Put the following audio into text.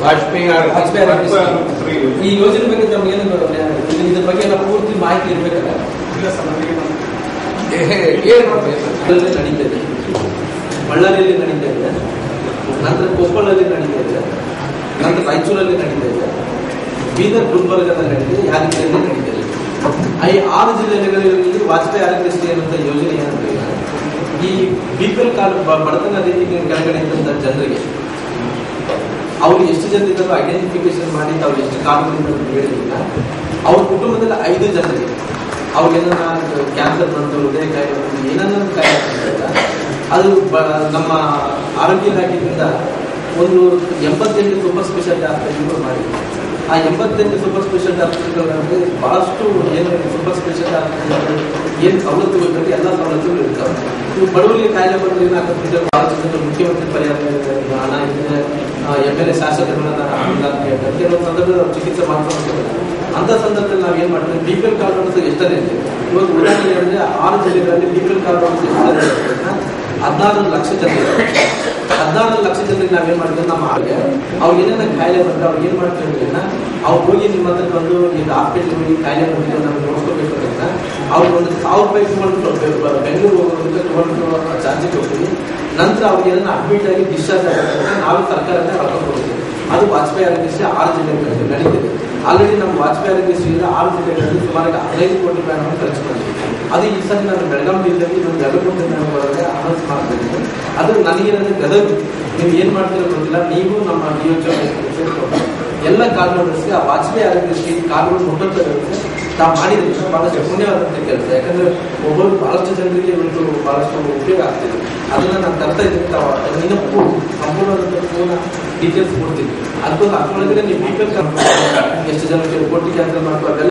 ವಾಜಪೇಯಿ ಈ ಯೋಜನೆ ಬಗ್ಗೆ ತಮ್ಗೆ ಏನು ಇದ್ರ ಬಗ್ಗೆ ಎಲ್ಲ ಪೂರ್ತಿ ಮಾಹಿತಿ ಇರ್ಬೇಕಲ್ಲ? ಇಲ್ಲ ಸರ್, ನಡೀತಾ ಇದೆ, ಬಳ್ಳಾರಿಯಲ್ಲಿ ನಡೀತಾ ಇದೆ, ನಂತರ ಕೊಪ್ಪಳದಲ್ಲಿ ನಡೀತಾ ಇದೆ, ನಂತರ ರಾಯಚೂರಲ್ಲಿ ನಡೀತಾ ಇದೆ, ಬೀದರ್ ಗುಲ್ಬರ್ಗದಲ್ಲಿ ನಡೀತಿದೆ, ಯಾದಗಿರಿಯಲ್ಲಿ ನಡೀತಾ ಇದೆ. ಈ 6 ಜಿಲ್ಲೆಗಳಲ್ಲಿ ವಾಜಪೇಯಿ ಆರೋಗ್ಯಶ್ರೀ ಅನ್ನುವಂಥ ಯೋಜನೆ ಏನಂತ ಈ ಬಿಪಿಎಲ್ ಕಾರ್ಡ್ ಬಡತನ ರೀತಿಗೆ ಕೆಳಗಡೆ ಇದ್ದಂಥ ಜನರಿಗೆ ಅವ್ರು ಎಷ್ಟು ಜನ ಇದ್ದಾರೋ ಐಡೆಂಟಿಫಿಕೇಶನ್ ಮಾಡಿ ಅವ್ರು ಎಷ್ಟು ಕಾರ್ಡ್ಗಳಿಂದ ಹೇಳಿದ್ರಿಂದ ಅವ್ರ ಕುಟುಂಬದಲ್ಲಿ 5 ಜನರಿಗೆ ಅವ್ರಿಗೇನ ಕ್ಯಾನ್ಸರ್ ಬಂತು, ಹೃದಯ ಕಾಯಿಲೆ ಬಂತು, ಏನನ್ನ ಕಾಯಿಲೆ ಅದು ನಮ್ಮ ಆರೋಗ್ಯ ಇಲಾಖೆಯಿಂದ ಒಂದು 88 ಸೂಪರ್ ಸ್ಪೆಷಾಲಿಟಿ ಹಾಸ್ಪಿಟಲ್ಗಳು ಮಾಡಿ ಆ 88 ಸೂಪರ್ ಸ್ಪೆಷಾಲಿಟಿ ಹಾಸ್ಪಿಟಲ್ಗಳಲ್ಲಿ ಬಹಳಷ್ಟು ಏನು ಸೂಪರ್ ಸ್ಪೆಷಾಲಿಟಿ ಹಾಸ್ಪಿಟಲ್ ಏನು ಸವಲತ್ತುಗಳು ಬೇಕು ಎಲ್ಲ ಸವಲತ್ತುಗಳು ಇರ್ತಾವೆ. ಇವು ಬಡವರಿಗೆ ಕಾಯಿಲೆ ಬಂದ್ರೆ ಏನಾಗುತ್ತೆ, ಬಹಳಷ್ಟು ಮುಖ್ಯಮಂತ್ರಿ ಪರಿಹಾರ ಹಣ ಇದೆ, MLA ಶಾಸಕರನ್ನ ಅನುದಾನ ಕೆಲವು ಸಂದರ್ಭದಲ್ಲಿ ಅವ್ರು ಚಿಕಿತ್ಸೆ ಮಾಡ್ಕೊಂಡು ಅಂತ ಸಂದರ್ಭದಲ್ಲಿ ನಾವು ಏನ್ ಮಾಡ್ತೀವಿ, ಬಿಪಿಎಲ್ ಕಾರ್ಡ್ ಅನ್ನೋದು ಎಷ್ಟನೇ ಇದೆ. ಇವತ್ತು ಉದಾಹರಣೆ ಹೇಳಿದ್ರೆ 6 ಜಿಲ್ಲೆಗಳಲ್ಲಿ ಬಿಪಿಎಲ್ ಕಾರ್ಡ್ ಅನ್ನೋದು ಎಷ್ಟನೇ 14 ಲಕ್ಷ ಜನ. 14 ಲಕ್ಷ ಜನರಿಗೆ ನಾವೇನ್ ಮಾಡ್ತೀವಿ, ನಮ್ಮ ಅವ್ರಿಗೆ ಏನೇನ ಕಾಯಿಲೆ ಬಂದ್ರೆ ಅವ್ರಿಗೆ ಏನ್ ಮಾಡ್ತೀವಿ ಅಂದ್ರೆ ಅವ್ರು ಹೋಗಿ ನಿಮ್ಮ ಹತ್ರ ಬಂದು ಈಗ ಹಾಸ್ಪಿಟಲ್ ಹೋಗಿ ಕಾಯಿಲೆ ಬಂದಿದೆ ನಮ್ಗೆ ನೋಡ್ಕೋಬೇಕು ಅಂತ ಅವ್ರಿಗೆ ಒಂದು 1000 ರೂಪಾಯಿ ಬೆಂಗಳೂರು ಹೋಗೋದಕ್ಕೆ ತೊಗೊಂಡು ಚಾರ್ಜಿಗೆ ಹೋಗ್ತೀವಿ. ನಂತರ ಅವ್ರಿಗೆ ಏನಾರ ಅಡ್ಮಿಟ್ ಆಗಿ ಡಿಸ್ಚಾರ್ಜ್ ಆಗುತ್ತೆ, ನಾವು ಸರ್ಕಾರದಿಂದ ರೊಕ್ಕ ಕೊಡ್ತೀವಿ. ಅದು ವಾಜಪೇಯಿ ಆರೋಗ್ಯಶ್ರೀ 6 ಜಿಲ್ಲೆಗಳಲ್ಲಿ ನಡೀತಿದೆ. ಆಲ್ರೆಡಿ ನಮ್ಮ ವಾಜಪೇಯಿ ಆರೋಗ್ಯಶ್ರೀಯಿಂದ 6 ಜಿಲ್ಲೆಗಳಲ್ಲಿ ಸುಮಾರು 15 ಕೋಟಿ ರೂಪಾಯಿಗಳನ್ನು ಖರ್ಚು ಮಾಡಿದ್ವಿ. ಅದು ಈ ಸರಿ ನಾನು ಬೆಳಗಾವಿ ಜಿಲ್ಲೆಯಲ್ಲಿ ಒಂದು ಗದಗ ಒಳಗೆ ಅನೌನ್ಸ್ ಮಾಡ್ತಿದ್ದೀನಿ. ಅದು ನನಗೇನಂದ್ರೆ ಗದಗ ನೀವು ಏನ್ ಮಾಡ್ತೀರೋ ಗೊತ್ತಿಲ್ಲ, ನೀವು ನಮ್ಮ DHO ಎಲ್ಲ ಕಾರ್ಡ್ಗಳಿಗೆ ಆ ವಾಜಪೇಯಿ ಆರೋಗ್ಯಶ್ರೀ ಕಾರ್ಡ್ಗಳು ಮುಟ್ಟೋದಕ್ಕೆ ತಾವು ಮಾಡಿದ್ರೆ ಬಹಳಷ್ಟು ಪುಣ್ಯವಾದಂಥ ಕೆಲಸ. ಯಾಕಂದ್ರೆ ಒಬ್ಬರು ಬಹಳಷ್ಟು ಜನರಿಗೆ ಇವತ್ತು ಬಹಳಷ್ಟು ಉಪಯೋಗ ಆಗ್ತಿದೆ. ಅದನ್ನ ನಾನು ತರ್ತಾ ಇದ್ದೀನಿ. ತಾವು ಅದನ್ನ ಸಂಪೂರ್ಣವಾದಂಥ ಪೂರ್ಣ ಡೀಟೇಲ್ಸ್ ಕೊಡ್ತೀನಿ. ಅದಕ್ಕೊಂದು ಅದ್ರೊಳಗಡೆ ನೀವು ಬಿಪಿಎಲ್ ಎಷ್ಟು ಜನಕ್ಕೆ ಕೊಟ್ಟು ಕ್ಯಾನ್ಸಲ್ ಮಾಡ್ಕೋ